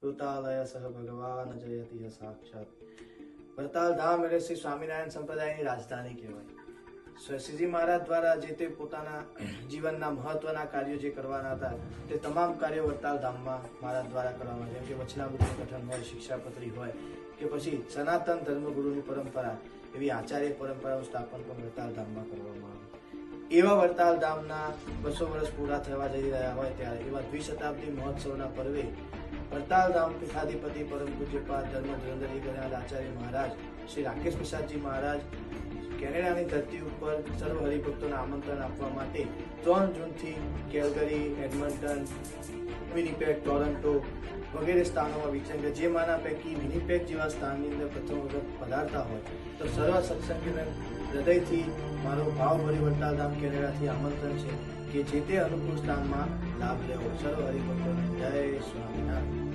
વૃતાલય સહ ભગવાન જયતિ સાક્ષાત। વરતાલ ધામ એટલે શ્રી સ્વામિનારાયણ સંપ્રદાયની રાજધાની કહેવાય। શ્રીજી મહારાજ દ્વારા જે તે પોતાના જીવનના મહત્વના કાર્યો જે કરવાના હતા તે તમામ કાર્યો વરતાલ ધામમાં મહારાજ દ્વારા કરવામાં, જેમ કે વચનામૃતનું પઠન હોય, શિક્ષાપત્રી હોય કે પછી સનાતન ધર્મગુરુની પરંપરા, એવી આચાર્ય પરંપરાનું સ્થાપન પણ વરતાલ ધામમાં કરવામાં આવ્યું। એવા વરતાલ ધામના 200 વર્ષ પૂરા થવા જઈ રહ્યા હોય ત્યારે એવા દ્વિશતાબ્દી મહોત્સવના પર્વે વરતાલ ધામ પીઠાધિપતિ પરમ પૂજ્યપાદ ધર્મ ધુરંધર ગણાલ આચાર્ય મહારાજ શ્રી રાકેશ પ્રસાદજી મહારાજ કેનેડાની ધરતી ઉપર સર્વ હરિભક્તોને આમંત્રણ આપવા માટે 3 જૂનથી કેલ્ગરી, એડમન્ટન, વિનિપેગ, ટોરન્ટો વગેરે સ્થાનોમાં વિચરણ કરે। જેમાંના પૈકી વિનિપેગ જેવા સ્થાનની અંદર પ્રથમ વખત પધારતા હોય તો સર્વ સત્સંગીને હૃદયથી મારો ભાવભરી વરતાલ ધામ કેનેડાથી આમંત્રણ છે કે જે તે અનુકૂળ સ્થાનમાં લાભ લેવો। સર્વ હરિભક્તોને જય સ્વામિનારાયણ।